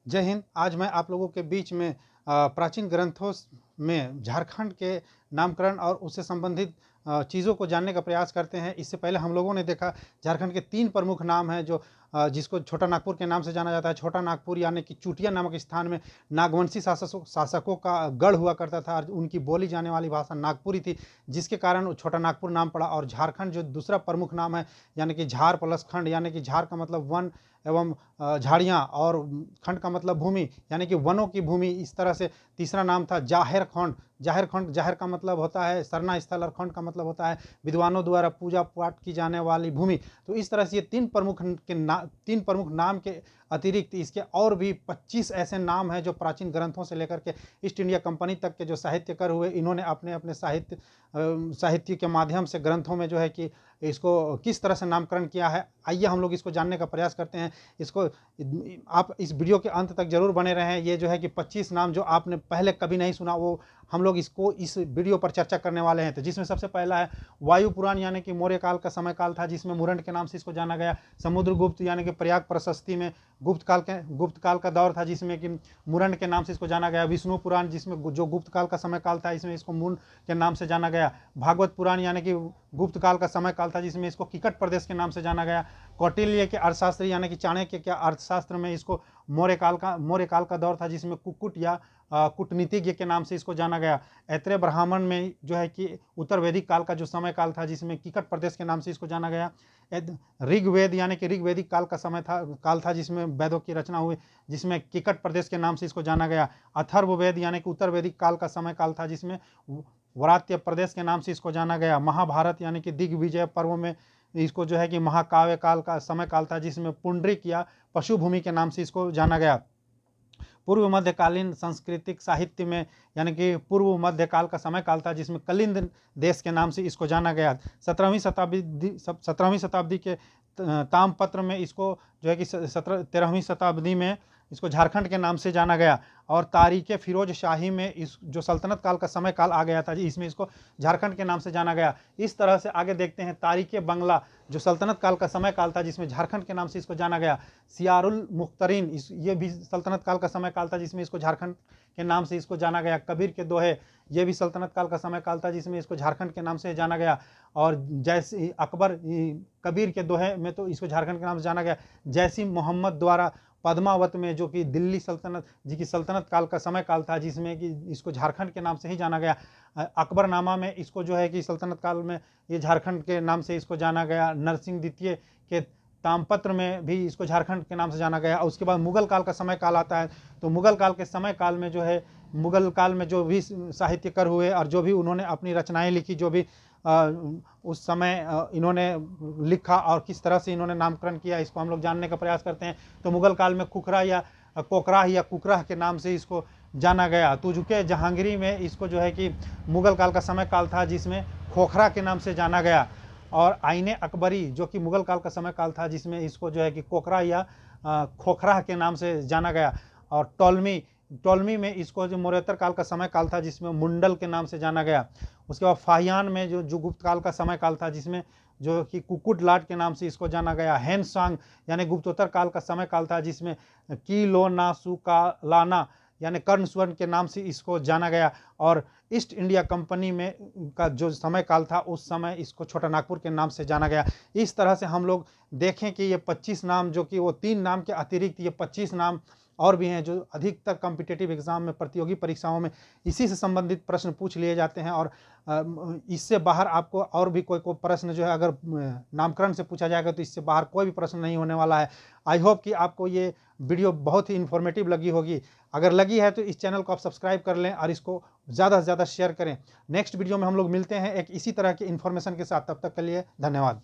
जय हिंद। आज मैं आप लोगों के बीच में प्राचीन ग्रंथों में झारखंड के नामकरण और उससे संबंधित चीज़ों को जानने का प्रयास करते हैं। इससे पहले हम लोगों ने देखा झारखंड के 3 प्रमुख नाम हैं जो जिसको छोटा नागपुर के नाम से जाना जाता है। छोटा नागपुर यानी कि चूटिया नामक स्थान में नागवंशी शासकों का गढ़ हुआ करता था और उनकी बोली जाने वाली भाषा नागपुरी थी, जिसके कारण छोटा नागपुर नाम पड़ा। और झारखंड जो दूसरा प्रमुख नाम है यानी कि झार प्लस खंड, यानी कि झार का मतलब वन एवं झाड़ियाँ और खंड का मतलब भूमि यानी कि वनों की भूमि। इस तरह से तीसरा नाम था जाहिर खंड। जाहिर खंड, जाहिर का मतलब होता है सरना स्थल और खंड का मतलब होता है विद्वानों द्वारा पूजा पाठ की जाने वाली भूमि। तो इस तरह से ये तीन प्रमुख नाम के अतिरिक्त इसके और भी 25 ऐसे नाम हैं जो प्राचीन ग्रंथों से लेकर के ईस्ट इंडिया कंपनी तक के जो साहित्यकार हुए, इन्होंने अपने अपने साहित्य के माध्यम से ग्रंथों में जो है कि इसको किस तरह से नामकरण किया है। आइए हम लोग इसको जानने का प्रयास करते हैं। इसको आप इस वीडियो के अंत तक जरूर बने रहें। ये जो है कि 25 नाम जो आपने पहले कभी नहीं सुना, वो हम लोग इसको इस वीडियो पर चर्चा करने वाले हैं। तो जिसमें सबसे पहला है वायु पुराण, यानी कि मौर्य काल का समय काल था, जिसमें मुरंड के नाम से इसको जाना गया। समुद्रगुप्त यानी कि प्रयाग प्रशस्ति में गुप्त काल का दौर था, जिसमें कि मुरंड के नाम से इसको जाना गया। विष्णु पुराण, जिसमें जो गुप्त काल का समय काल था, इसमें इसको मुंड के नाम से जाना गया। भागवत पुराण यानी कि गुप्त काल का समय काल था, जिसमें इसको किकट प्रदेश के नाम से जाना गया। कौटिल्य के अर्थशास्त्र यानी कि चाणक्य के अर्थशास्त्र में इसको मौर्य काल का दौर था, जिसमें कुकुट या कूटनीतिज्ञ के नाम से इसको जाना गया। ऐत्रेय ब्राह्मण में जो है कि उत्तर वैदिक काल का जो समय काल था, जिसमें किकट प्रदेश के नाम से इसको जाना गया। ऋग्वेद यानी कि ऋग्वेदिक काल का काल था, जिसमें वेदों की रचना हुई, जिसमें किकट प्रदेश के नाम से इसको जाना गया। अथर्ववेद यानी कि उत्तर वैदिक काल का समय काल था, जिसमें वरात्य प्रदेश के नाम से इसको जाना गया। महाभारत यानी कि दिग्विजय पर्व में इसको जो है कि महाकाव्य काल का समय काल था, जिसमें पुंडरीक या पशुभूमि के नाम से इसको जाना गया। पूर्व मध्यकालीन सांस्कृतिक साहित्य में यानी कि पूर्व मध्यकाल का समय काल था, जिसमें कलिंद देश के नाम से इसको जाना गया। 17वीं शताब्दी के ताम्रपत्र में इसको जो है कि 13वीं शताब्दी में इसको झारखंड के नाम से जाना गया। और तारीख फिरोज शाही में इस जो सल्तनत काल का समय काल आ गया था जी, इसमें इसको झारखंड के नाम से जाना गया। इस तरह से आगे देखते हैं तारीख बंगला, जो सल्तनत काल का समय काल था, जिसमें झारखंड के नाम से इसको जाना गया। सियारुल मुख्तरीन, ये भी सल्तनत काल का समय काल था, जिसमें इसको झारखंड के नाम से इसको जाना गया। कबीर के दोहे, ये भी सल्तनत काल का समय काल था, जिसमें इसको झारखंड के नाम से जाना गया। और जैसे अकबर कबीर के दोहे में तो इसको झारखंड के नाम से जाना गया। जैसी मोहम्मद द्वारा पद्मावत में, जो कि दिल्ली सल्तनत जी की सल्तनत काल का समय काल था, जिसमें कि इसको झारखंड के नाम से ही जाना गया। अकबरनामा में इसको जो है कि सल्तनत काल में ये झारखंड के नाम से इसको जाना गया। नरसिंह द्वितीय के ताम्रपत्र में भी इसको झारखंड के नाम से जाना गया। और उसके बाद मुगल काल का समय काल आता है, तो मुगल काल के समय काल में जो है, मुगल काल में जो भी साहित्यकार हुए और जो भी उन्होंने अपनी रचनाएं लिखी, जो भी उस समय इन्होंने लिखा और किस तरह से इन्होंने नामकरण किया, इसको हम लोग जानने का प्रयास करते हैं। तो मुगल काल में खुखरा या कोकराह या कुकराह के नाम से इसको जाना गया। तुजुके जहांगीरी में इसको जो है कि मुगल काल का समय काल था, जिसमें खोखरा के नाम से जाना गया। और आईने अकबरी, जो कि मुगल काल का समय काल था, जिसमें इसको जो है कि कोकरा या खोखरा के नाम से जाना गया। और टोलमी में इसको जो मौर्योत्तर काल का समय काल था, जिसमें मुंडल के नाम से जाना गया। उसके बाद फाहियान में जो गुप्त काल का समय काल था, जिसमें जो कि कुकुट लाट के नाम से इसको जाना गया। हैनसांग यानी गुप्तोत्तर काल का समय काल था, जिसमें की लो ना सु का लाना यानी कर्ण स्वर्ण के नाम से इसको जाना गया। और ईस्ट इंडिया कंपनी में का जो समय काल था, उस समय इसको छोटा नागपुर के नाम से जाना गया। इस तरह से हम लोग देखें कि ये 25 नाम, जो कि वो 3 नाम के अतिरिक्त ये 25 नाम और भी हैं, जो अधिकतर कॉम्पिटिटिव एग्जाम में, प्रतियोगी परीक्षाओं में इसी से संबंधित प्रश्न पूछ लिए जाते हैं। और इससे बाहर आपको और भी कोई प्रश्न जो है, अगर नामकरण से पूछा जाएगा, तो इससे बाहर कोई भी प्रश्न नहीं होने वाला है। आई होप कि आपको ये वीडियो बहुत ही इन्फॉर्मेटिव लगी होगी। अगर लगी है तो इस चैनल को आप सब्सक्राइब कर लें और इसको ज़्यादा से ज़्यादा शेयर करें। नेक्स्ट वीडियो में हम लोग मिलते हैं एक इसी तरह की इन्फॉर्मेशन के साथ। तब तक के लिए धन्यवाद।